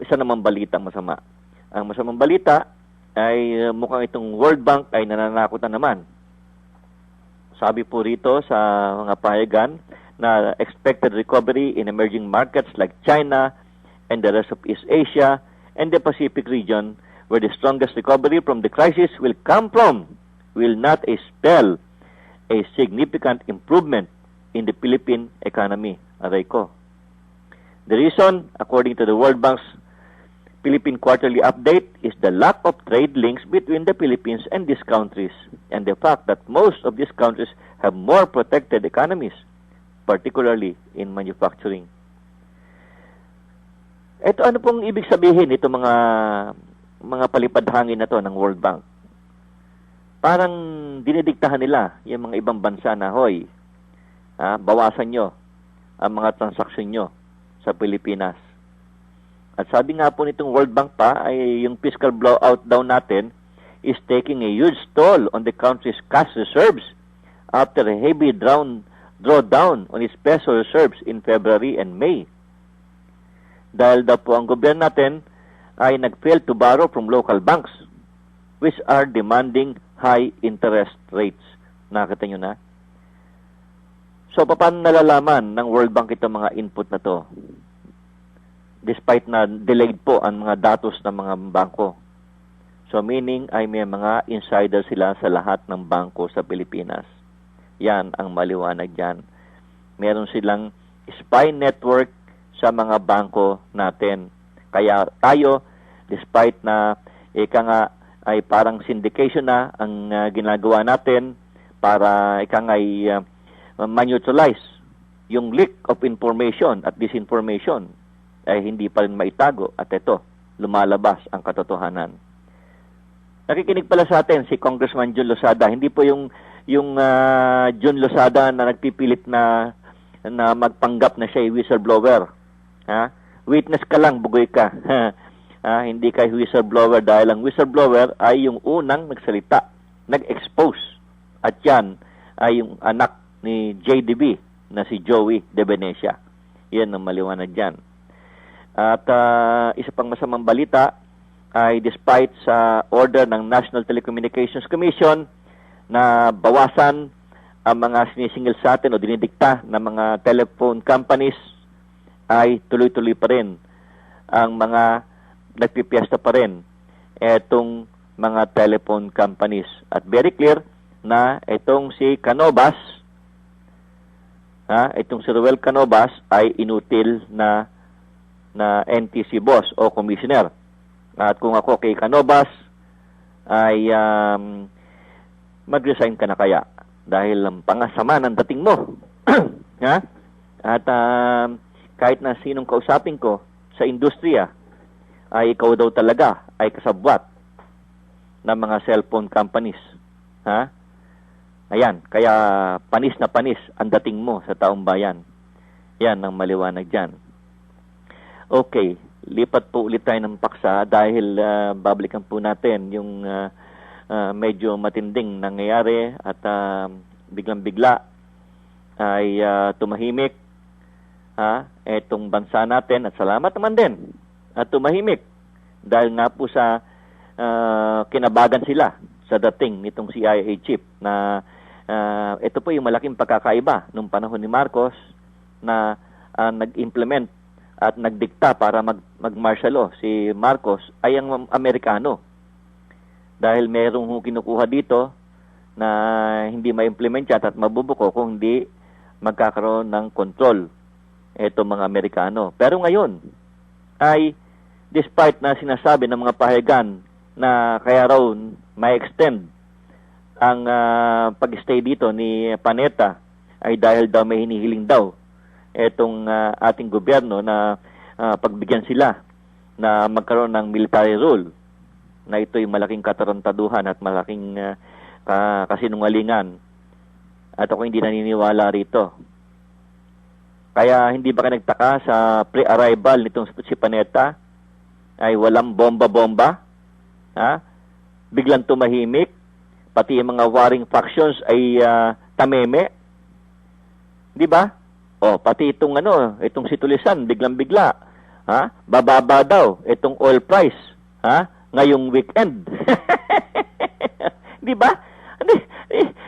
isa namang balita masama. Ang masamang balita ay mukhang itong World Bank ay nananakot na naman. Sabi po rito sa mga pahayagan na expected recovery in emerging markets like China and the rest of East Asia and the Pacific region, where the strongest recovery from the crisis will come from, will not spell a significant improvement in the Philippine economy. Aray ko. The reason, according to the World Bank's Philippine Quarterly Update, is the lack of trade links between the Philippines and these countries, and the fact that most of these countries have more protected economies, particularly in manufacturing. Ito, ano pong ibig sabihin ito mga palipad-hangin na to ng World Bank? Parang dinidiktahan nila yung mga ibang bansa na, hoy, bawasan nyo ang mga transaksyon nyo sa Pilipinas. At sabi nga po nitong World Bank pa, ay yung fiscal blowout daw natin is taking a huge toll on the country's cash reserves after a heavy drawdown on its peso reserves in February and May. Dahil daw po ang gobyerno natin ay nag-fail to borrow from local banks which are demanding high interest rates. Nakita nyo na? So, paano nalalaman ng World Bank itong mga input na to? Despite na delayed po ang mga datos ng mga bangko. So, meaning ay may mga insider sila sa lahat ng bangko sa Pilipinas. Yan ang maliwanag dyan. Meron silang spy network sa mga bangko natin. Kaya tayo, despite na ika nga ay parang syndication na ang ginagawa natin para ika nga ay ma-neutralize yung leak of information at disinformation ay hindi pa rin maitago at ito, lumalabas ang katotohanan. Nakikinig pala sa atin si Congressman Jun Losada. Hindi po yung Jun Losada na nagpipilit na magpanggap na siya ay whistleblower. Ha? Witness ka lang, bugoy ka. Hindi kay whistleblower dahil ang whistleblower ay yung unang nagsalita, nag-expose. At yan ay yung anak ni JDB na si Joey De Venecia. Yan ang maliwanag dyan. At isa pang masamang balita ay despite sa order ng National Telecommunications Commission na bawasan ang mga sinisingil sa atin o dinidikta ng mga telephone companies, ay tuloy-tuloy pa rin ang mga nagpipiesta pa rin itong mga telephone companies. At very clear na itong si Canovas, itong si Ruel Canovas ay inutil na NTC boss o commissioner. At kung ako kay Canovas ay mag-resign ka na kaya dahil ang pangasama ng dating mo. At kahit na sinong kausapin ko sa industriya ay ikaw daw talaga ay kasabwat ng mga cellphone companies. Ayan, kaya panis na panis ang dating mo sa taong bayan. Yan ang maliwanag dyan. Okay, lipat po ulit tayo ng paksa dahil babalikan po natin yung medyo matinding nangyayari at biglang-bigla ay tumahimik etong bansa natin at salamat naman din at tumahimik dahil nga po sa kinabagan sila sa dating nitong CIA chief na ito po yung malaking pagkakaiba nung panahon ni Marcos na nag-implement at nagdikta para mag-martial law. Si Marcos ay ang Amerikano. Dahil mayroong kinukuha dito na hindi ma-implement yan at mabubuko kung hindi magkakaroon ng control ito mga Amerikano. Pero ngayon ay despite na sinasabi ng mga pahayagan na kaya raw may extend ang pag-stay dito ni Panetta ay dahil daw may hinihiling daw itong ating gobyerno na pagbigyan sila na magkaroon ng military rule, na ito'y malaking katarantaduhan at malaking kasinungalingan. At ako hindi naniniwala rito. Kaya hindi ba ka nagtaka sa pre-arrival nitong si Panetta ay walang bomba-bomba? Biglang tumahimik, pati yung mga warring factions ay tameme. Di ba? Pati itong si Tulisan, biglang-bigla Ha? Bababa daw itong oil price, ha? Ngayong weekend. Di ba?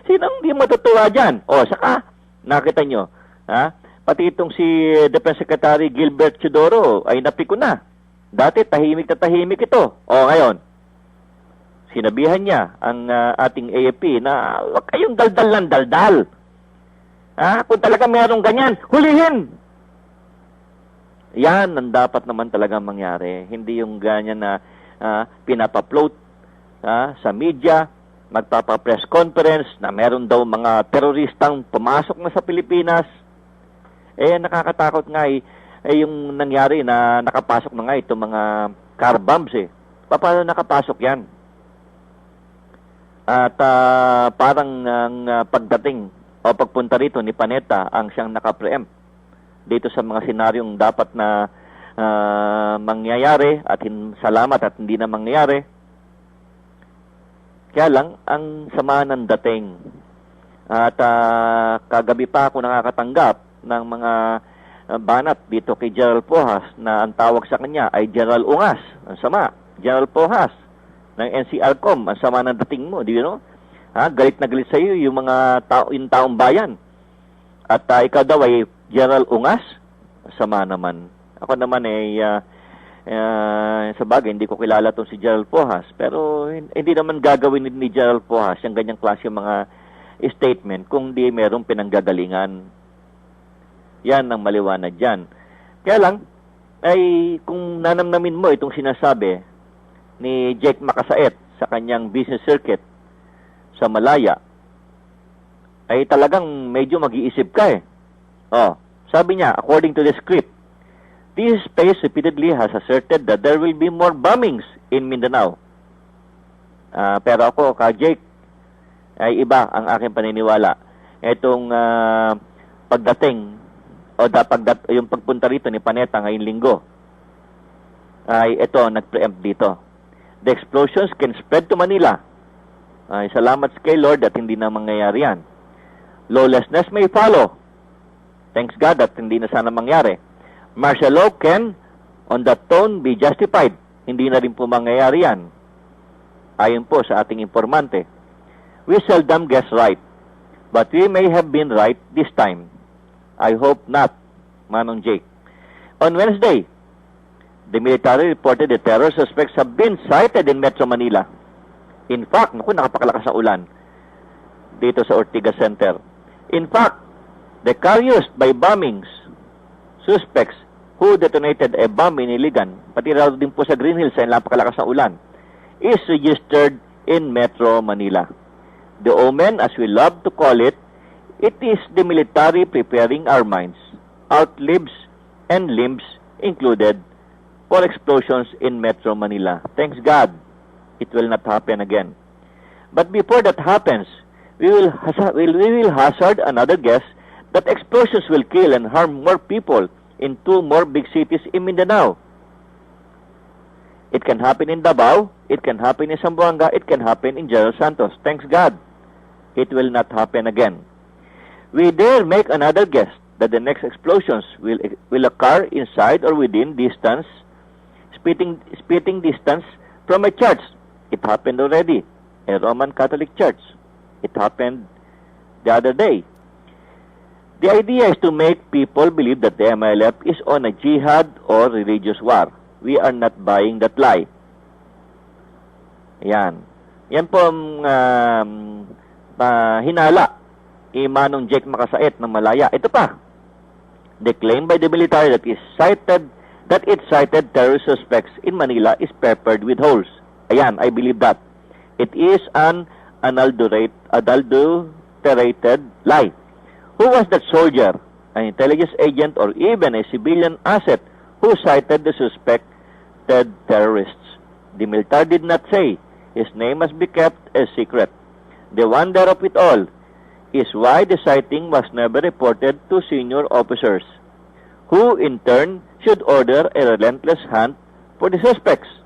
Sinong hindi matutuwa diyan? O, saka nakita nyo, ha? Pati itong si Defense Secretary Gilbert Chodoro ay napiko na. Dati tahimik na tahimik ito. O, ngayon, sinabihan niya ang ating AFP na huwag kayong daldal ng daldal. Ha? Kung talaga mayroong ganyan, hulihin! Yan ang dapat naman talaga mangyari. Hindi yung ganyan na pinapa-float sa media, magpapa-press conference na meron daw mga teroristang pumasok na sa Pilipinas. Nakakatakot nga yung nangyari na nakapasok na nga itong mga car bombs Paano nakapasok yan? At parang ang pagdating o pagpunta rito ni Panetta ang siyang naka-preempt dito sa mga senaryong dapat na mangyayari at salamat at hindi na mangyayari. Kaya lang, ang sama ng dating. At kagabi pa ako nakakatanggap ng mga banat dito kay General Pohas na ang tawag sa kanya ay General Ungas. Ang sama. General Pohas ng NCRCOM. Ang sama ng dating mo. Di you know? Galit na galit sa iyo yung mga yung taong bayan. At ikaw daw ay General Ungas, sama naman. Ako naman sa bagay, hindi ko kilala itong si General Pohas. Pero hindi naman gagawin ni General Pohas yung ganyang klase mga statement kung di merong pinanggagalingan. Yan ang maliwanag dyan. Kaya lang, ay kung nanamnamin mo itong sinasabi ni Jake Makasait sa kanyang business circuit sa Malaya, ay talagang medyo mag-iisip ka sabi niya, according to the script, this space repeatedly has asserted that there will be more bombings in Mindanao. Pero ako, Jake, ay iba ang aking paniniwala. Itong pagdating o yung pagpunta rito ni Panetta ngayong linggo, ay ito, nag-preempt dito. The explosions can spread to Manila. Salamat kay Lord at hindi na mangyayari yan. Lawlessness may follow. Thanks God at hindi na sana mangyari. Martial law can, on that tone, be justified. Hindi na rin po mangyayari yan. Ayon po sa ating informante. We seldom guess right, but we may have been right this time. I hope not, Manong Jake. On Wednesday, the military reported the terror suspects have been sighted in Metro Manila. In fact, napakalakas na ulan dito sa Ortigas Center. In fact, the car used by bombings suspects who detonated a bomb in Iligan, pati raw din po sa Green Hills ay napakalakas na ulan, is registered in Metro Manila. The omen, as we love to call it, it is the military preparing our minds, out limbs and limbs included, for explosions in Metro Manila. Thanks God, it will not happen again. But before that happens, we will hazard another guess that explosions will kill and harm more people in 2 more big cities in Mindanao. It can happen in Davao, it can happen in Zamboanga, it can happen in General Santos. Thanks God, it will not happen again. We dare make another guess that the next explosions will occur inside or within distance, spitting distance from a church. It happened already, a Roman Catholic church. It happened the other day. The idea is to make people believe that the MLF is on a jihad or religious war. We are not buying that lie. Yan. Yan po ang hinala ni Manong Jake Makasait ng Malaya. Ito pa. The claim by the military that it cited terrorist suspects in Manila is peppered with holes. Ayan, I believe that. It is an adulterated lie. Who was that soldier, an intelligence agent, or even a civilian asset who cited the suspected terrorists? The military did not say. His name must be kept a secret. The wonder of it all is why the sighting was never reported to senior officers, who in turn should order a relentless hunt for the suspects.